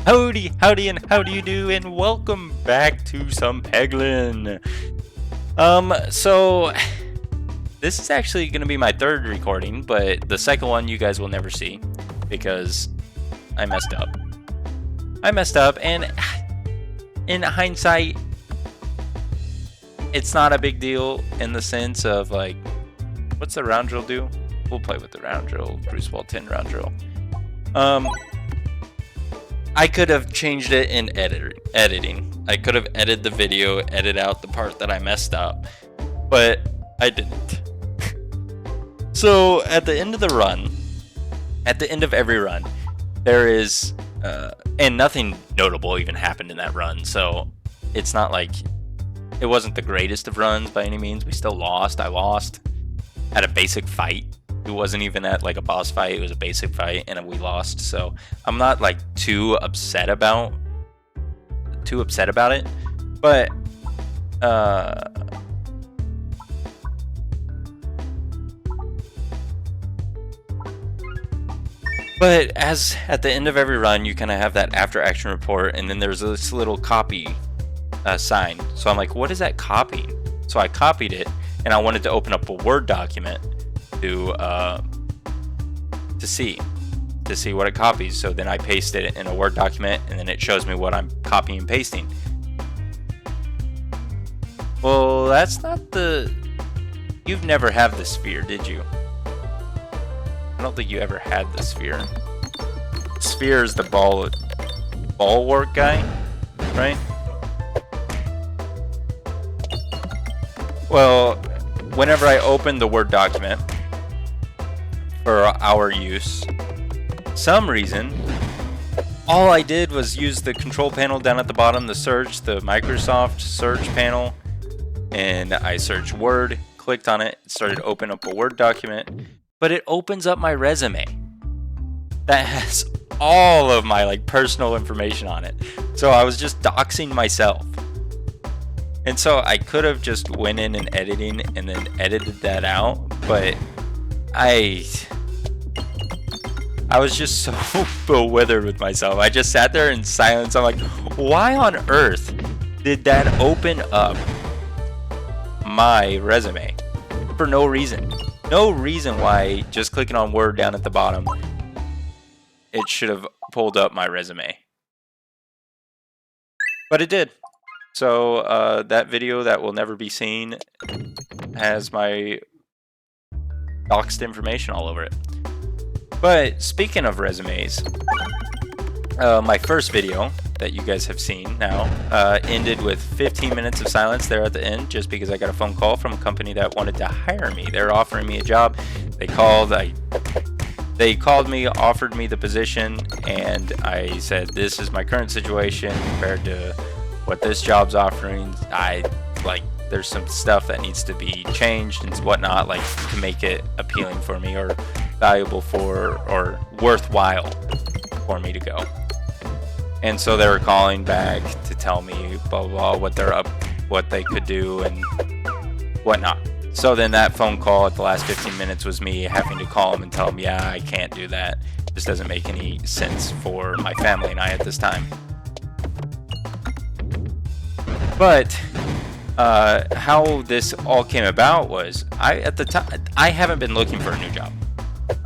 Howdy, howdy, and how do you do, and welcome back to some Peglin. So this is actually going to be my third recording, but the second one you guys will never see because I messed up. And in hindsight, it's not a big deal in the sense of like, what's the round drill do? We'll play with the round drill, Crucible 10 round drill. I could have changed it in editing. I could have edited the video, edit out the part that I messed up, but I didn't. So at the end of the run, at the end of every run, there is, and nothing notable even happened in that run, so it's not like, it wasn't the greatest of runs by any means. We still lost. I lost at a basic fight. It wasn't even at like a boss fight, it was a basic fight, and we lost. So I'm not like too upset about it. But as at the end of every run, you kind of have that after action report, and then there's this little copy sign. So I'm like, what is that copy? So I copied it, and I wanted to open up a Word document to see what it copies. So then I paste it in a Word document, and then it shows me what I'm copying and pasting. Well, that's not the... You've never had the sphere, did you? I don't think you ever had the sphere. Sphere is the ball work guy, right? Well, whenever I open the Word document for our use, some reason, all I did was use the control panel down at the bottom, the search, the Microsoft search panel, and I searched Word, clicked on it, started to open up a Word document, but it opens up my resume that has all of my like personal information on it. So I was just doxing myself. And so I could have just went in and editing and then edited that out, but I was just so bewildered with myself. I just sat there in silence. I'm like, why on earth did that open up my resume? For no reason. No reason why just clicking on Word down at the bottom, it should have pulled up my resume. But it did. So that video that will never be seen has my doxed information all over it. But speaking of resumes, my first video that you guys have seen now ended with 15 minutes of silence there at the end, just because I got a phone call from a company that wanted to hire me. They're offering me a job. They called me, offered me the position, and I said, this is my current situation compared to what this job's offering. There's some stuff that needs to be changed and whatnot, like to make it appealing for me or valuable for or worthwhile for me to go. And so they were calling back to tell me blah blah, blah what they could do and whatnot. So then that phone call at the last 15 minutes was me having to call them and tell them, yeah, I can't do that. This doesn't make any sense for my family and I at this time. But how this all came about was, at the time I haven't been looking for a new job.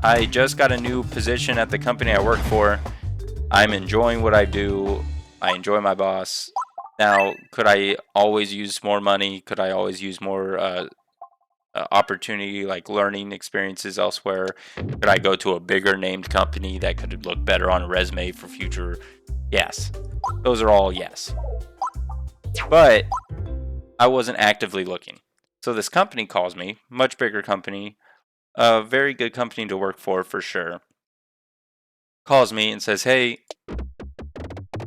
I just got a new position at the company I work for. I'm enjoying what I do. I enjoy my boss. Now, could I always use more money? Could I always use more opportunity, like learning experiences elsewhere? Could I go to a bigger named company that could look better on a resume for future? Yes. Those are all yes. But I wasn't actively looking. So this company calls me, much bigger company, a very good company to work for sure. Calls me and says, hey,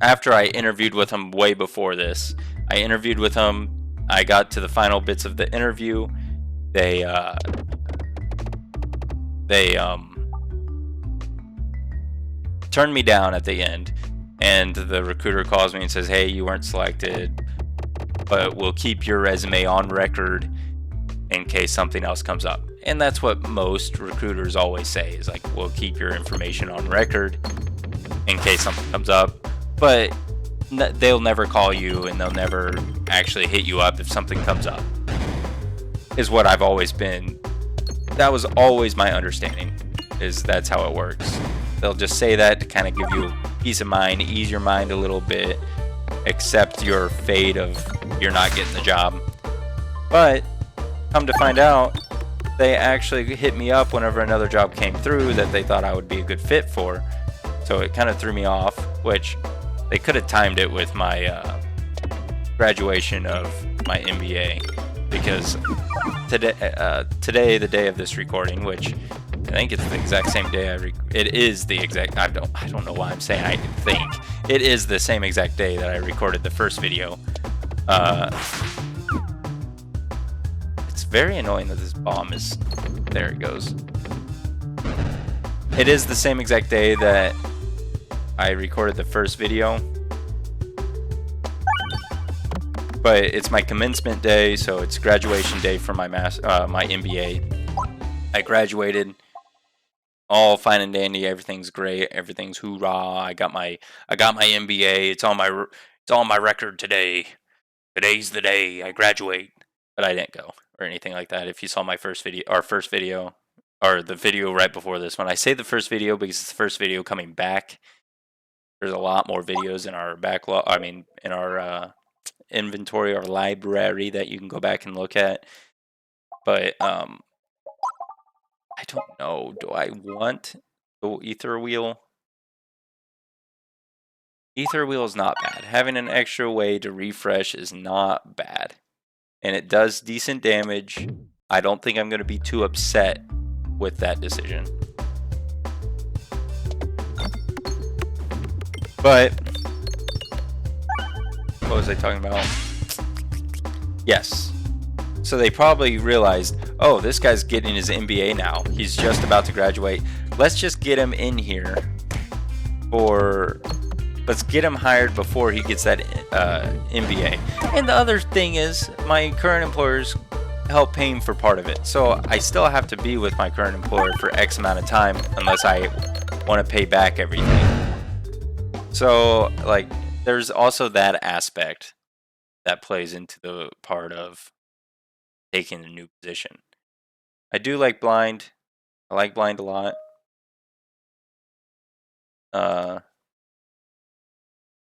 after I interviewed with him way before this, I interviewed with him, I got to the final bits of the interview, they turned me down at the end, and the recruiter calls me and says, hey, you weren't selected, but we'll keep your resume on record in case something else comes up. And that's what most recruiters always say, is like, we'll keep your information on record in case something comes up. but they'll never call you and they'll never actually hit you up if something comes up, is what I've always been. That was always my understanding, is that's how it works. They'll just say that to kind of give you peace of mind, ease your mind a little bit, accept your fate of you're not getting the job. But come to find out, they actually hit me up whenever another job came through that they thought I would be a good fit for. So it kind of threw me off, which they could have timed it with my graduation of my MBA, because today, the day of this recording, which I think it's the exact same day it is the exact, I don't know why I'm saying I think. It is the same exact day that I recorded the first video. It's very annoying that this bomb is, there it goes. It is the same exact day that I recorded the first video. But it's my commencement day, so it's graduation day for my my MBA. I graduated, all fine and dandy. Everything's great. Everything's hoorah. I got my MBA. It's on my record today. Today's the day I graduate. But I didn't go or anything like that. If you saw my first video, or the video right before this one, I say the first video because it's the first video coming back. There's a lot more videos in our backlog. I mean, in our inventory or library that you can go back and look at. But I don't know. Do I want the ether wheel? Ether wheel is not bad. Having an extra way to refresh is not bad. And it does decent damage. I don't think I'm going to be too upset with that decision. But what was I talking about? Yes. So they probably realized, oh, this guy's getting his MBA now. He's just about to graduate. Let's just get him in here let's get him hired before he gets that MBA. And the other thing is, my current employers help paying for part of it. So I still have to be with my current employer for X amount of time unless I want to pay back everything. So, like, there's also that aspect that plays into the part of taking a new position. I do like blind. I like blind a lot.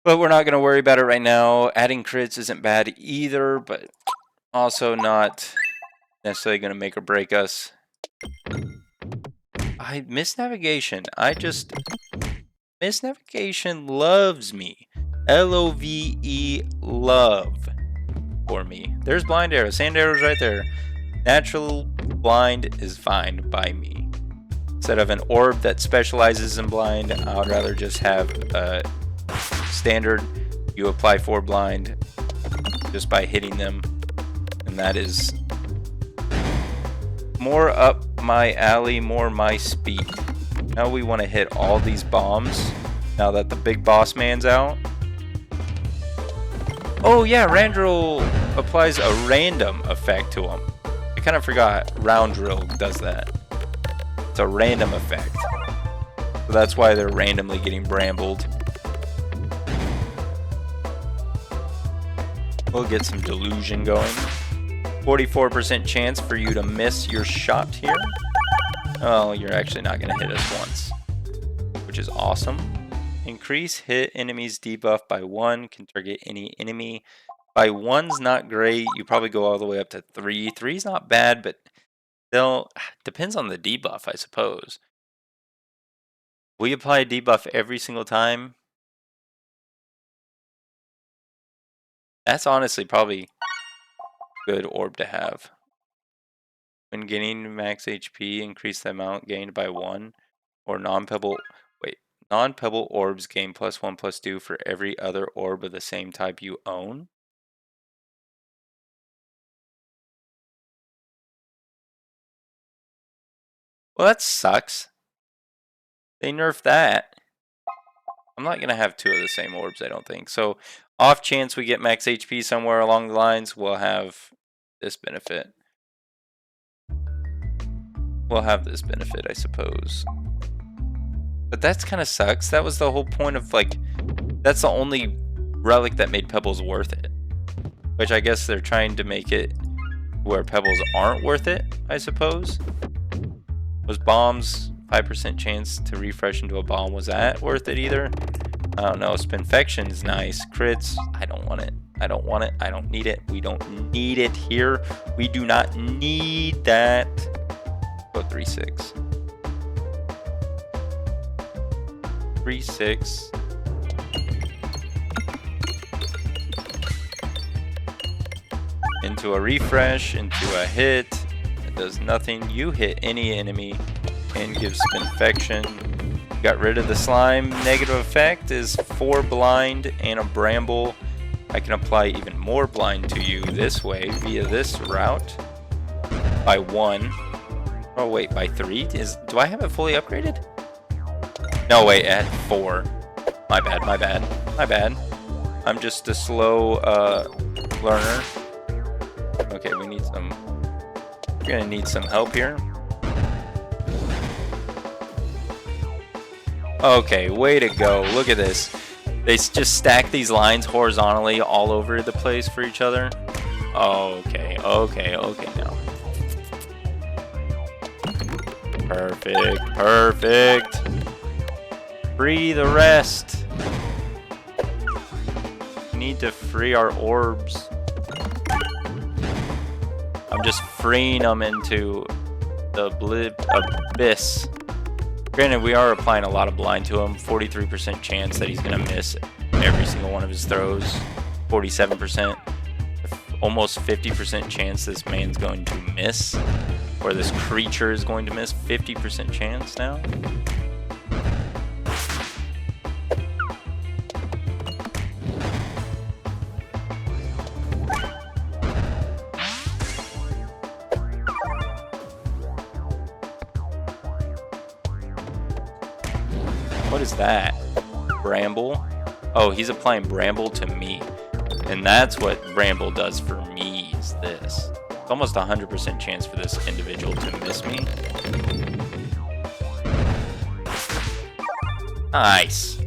But we're not going to worry about it right now. Adding crits isn't bad either, but also not necessarily going to make or break us. I miss navigation. Miss navigation loves me. L-O-V-E, love for me. There's blind arrows. Sand arrows right there. Natural blind is fine by me. Instead of an orb that specializes in blind, I would rather just have a standard. You apply 4 blind just by hitting them. And that is more up my alley, more my speed. Now we want to hit all these bombs now that the big boss man's out. Oh yeah, Randrill applies a random effect to him. I kind of forgot Round Drill does that. It's a random effect. So that's why they're randomly getting brambled. We'll get some delusion going. 44% chance for you to miss your shot here. Oh, you're actually not going to hit us once, which is awesome. Increase hit enemies debuff by 1. Can target any enemy. By 1's not great. You probably go all the way up to 3. 3's not bad, but still depends on the debuff, I suppose. We apply a debuff every single time. That's honestly probably a good orb to have. When gaining max HP, increase the amount gained by 1. Or non-pebble orbs gain +1/+2 for every other orb of the same type you own. Well, that sucks. They nerfed that. I'm not going to have 2 of the same orbs, I don't think. So, off chance we get max HP somewhere along the lines, we'll have this benefit. We'll have this benefit, I suppose. But that's kind of sucks. That was the whole point of, like, That's the only relic that made pebbles worth it. Which I guess they're trying to make it where pebbles aren't worth it, I suppose. Was bombs 5% chance to refresh into a bomb? Was that worth it either? I don't know. Spinfection is nice. Crits, I don't want it. I don't want it. I don't need it. We don't need it here. We do not need that. Go 3-6. 3-6. Into a refresh, into a hit. It does nothing. You hit any enemy and gives infection. Got rid of the slime. Negative effect is 4 blind and a bramble. I can apply even more blind to you this way via this route. By 1. Oh wait, by 3? Do I have it fully upgraded? No, wait, at 4. My bad, my bad, my bad. I'm just a slow learner. Okay, we need some. We're gonna need some help here. Okay, way to go. Look at this. They just stack these lines horizontally all over the place for each other. Okay, okay, okay now. Perfect, perfect. Free the rest. We need to free our orbs. I'm just freeing them into the abyss. Granted, we are applying a lot of blind to him. 43% chance that he's going to miss every single one of his throws. 47%. Almost 50% chance this man's going to miss. Or this creature is going to miss. 50% chance now. What is that? Bramble? Oh, he's applying Bramble to me. And that's what Bramble does for me, is this. It's almost 100% chance for this individual to miss me. Nice.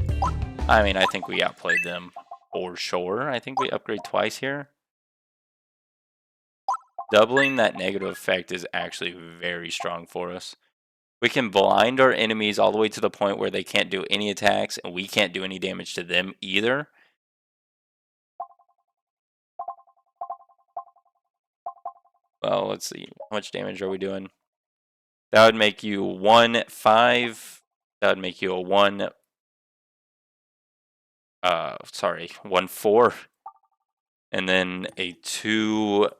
I mean, I think we outplayed them for sure. I think we upgrade twice here. Doubling that negative effect is actually very strong for us. We can blind our enemies all the way to the point where they can't do any attacks, and we can't do any damage to them either. Well, let's see. How much damage are we doing? That would make you 1-5. That would make you a 1... 1-4. And then a 2-5.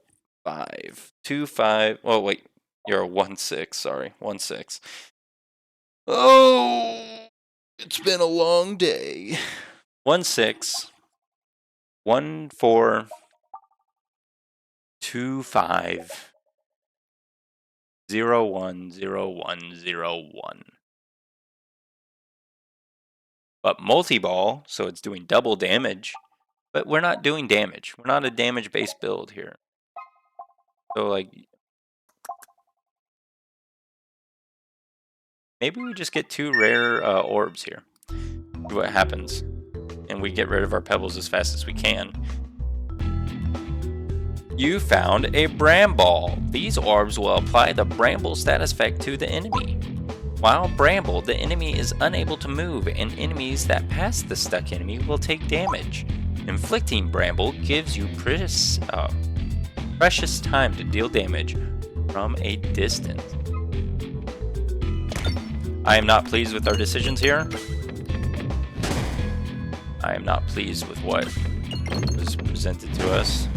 2-5. Oh, wait. You're a 1-6. Sorry. 1-6. Oh, it's been a long day. 1-6. 1-4. 2-5. 0-1. 0-1. 0-1. But multi-ball, so it's doing double damage. But we're not doing damage. We're not a damage-based build here. So, like, maybe we just get 2 rare orbs here. See what happens. And we get rid of our pebbles as fast as we can. You found a Bramble. These orbs will apply the Bramble status effect to the enemy. While Bramble, the enemy is unable to move, and enemies that pass the stuck enemy will take damage. Inflicting Bramble gives you precious time to deal damage from a distance. I am not pleased with our decisions here. I am not pleased with what was presented to us.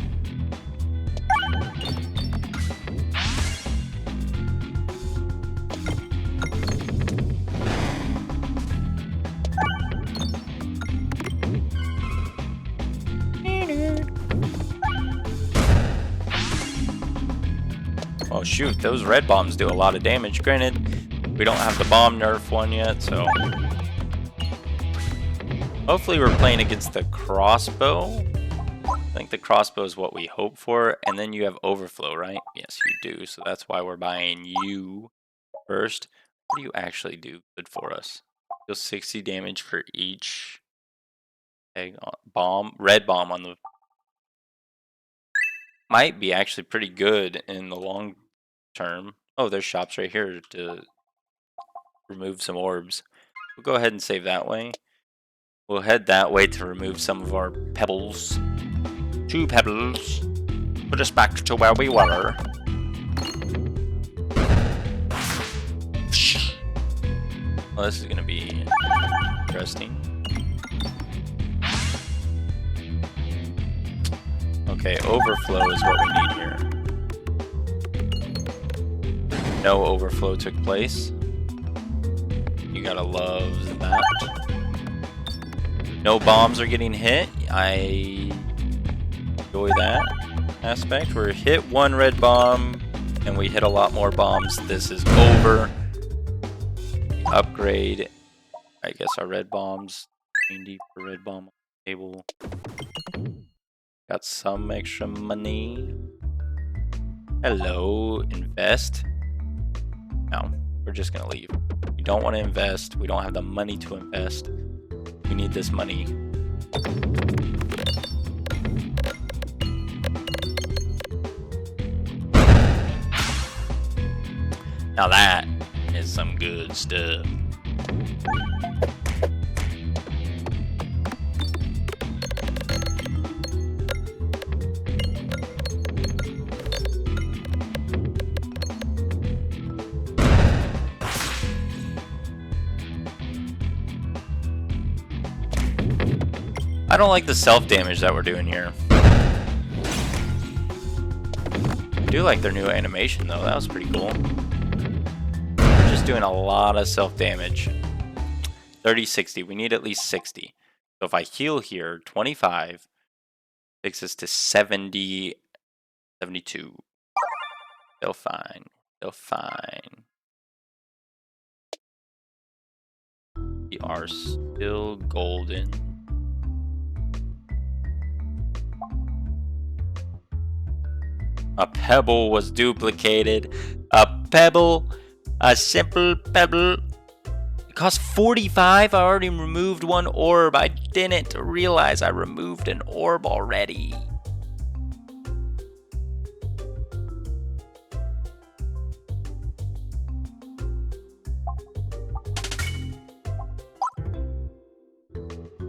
Oh shoot, those red bombs do a lot of damage. Granted, we don't have the bomb nerf one yet, so... Hopefully we're playing against the crossbow. I think the crossbow is what we hope for. And then you have overflow, right? Yes, you do. So that's why we're buying you first. What do you actually do good for us? Deal 60 damage for each Egg bomb, red bomb on the. Might be actually pretty good in the long term. Oh, there's shops right here to remove some orbs. We'll go ahead and save that way. We'll head that way to remove some of our pebbles. 2 pebbles. Put us back to where we were. Well, this is going to be interesting. Okay, overflow is what we need here. No overflow took place. You gotta love that. No bombs are getting hit. I enjoy that aspect. We're hit 1 red bomb, and we hit a lot more bombs. This is over. Upgrade, I guess, our red bombs. 90 for red bomb on the table. Got some extra money. Hello, invest. No, we're just gonna leave. We don't want to invest. We don't have the money to invest. We need this money. Now that is some good stuff. I don't like the self-damage that we're doing here. I do like their new animation though, that was pretty cool. We're just doing a lot of self-damage. 30, 60, we need at least 60. So if I heal here, 25, takes us to 70, 72. Still fine, still fine. We are still golden. A pebble was duplicated. A pebble, a simple pebble. It cost 45. I already removed 1 orb. I didn't realize I removed an orb already.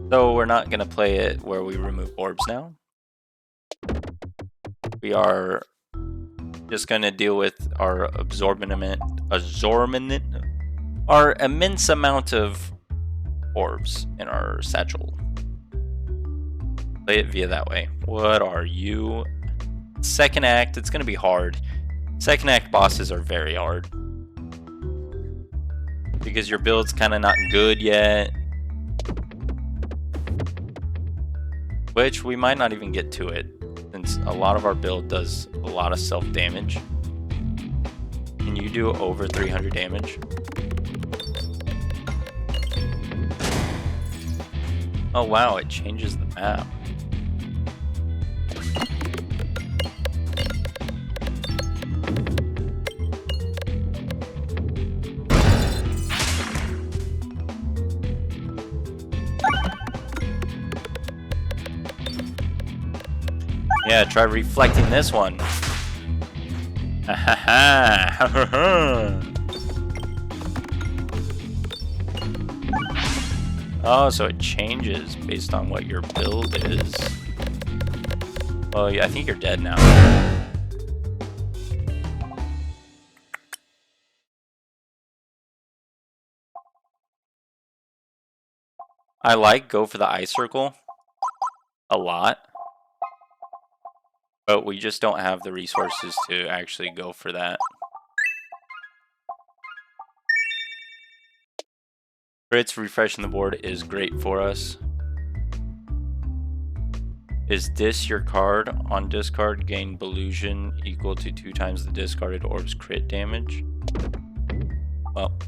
So we're not gonna play it where we remove orbs now. We are just going to deal with our our immense amount of orbs in our satchel. Play it via that way. What are you? Second act, it's going to be hard. Second act bosses are very hard. Because your build's kind of not good yet. Which we might not even get to it. Since a lot of our build does a lot of self-damage. Can you do over 300 damage? Oh wow, it changes the map. Yeah, try reflecting this one. Ha ha ha. Oh, so it changes based on what your build is. Oh, yeah, I think you're dead now. I like go for the eye circle a lot. But we just don't have the resources to actually go for that. Crits refreshing the board is great for us. Is this your card? On discard, gain Belusion equal to 2 times the discarded orb's crit damage. Well,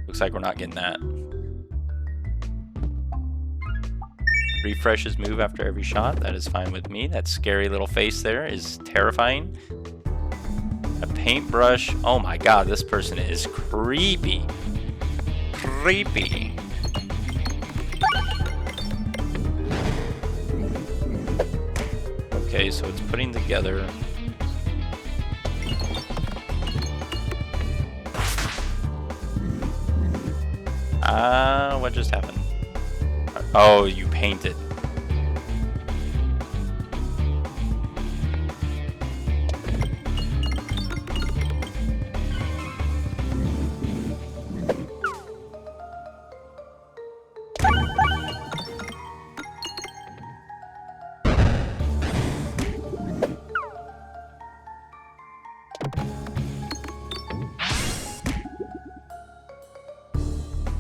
looks like we're not getting that. Refreshes move after every shot. That is fine with me. That scary little face there is terrifying. A paintbrush. Oh my god, this person is creepy. Creepy. Okay, so it's putting together. What just happened? Oh, you painted.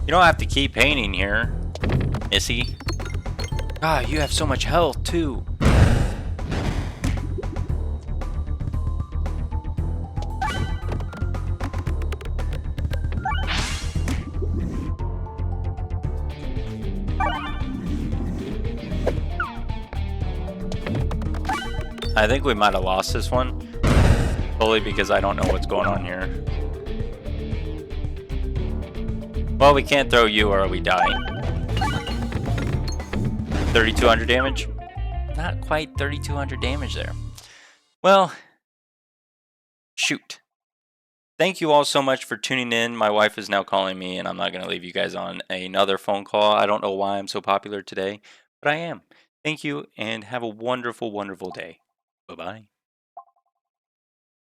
You don't have to keep painting here, Missy. God, you have so much health, too. I think we might have lost this one. Solely because I don't know what's going on here. Well, we can't throw you or we die. 3,200 damage? Not quite 3,200 damage there. Well, shoot. Thank you all so much for tuning in. My wife is now calling me, and I'm not going to leave you guys on another phone call. I don't know why I'm so popular today, but I am. Thank you, and have a wonderful, wonderful day. Bye-bye.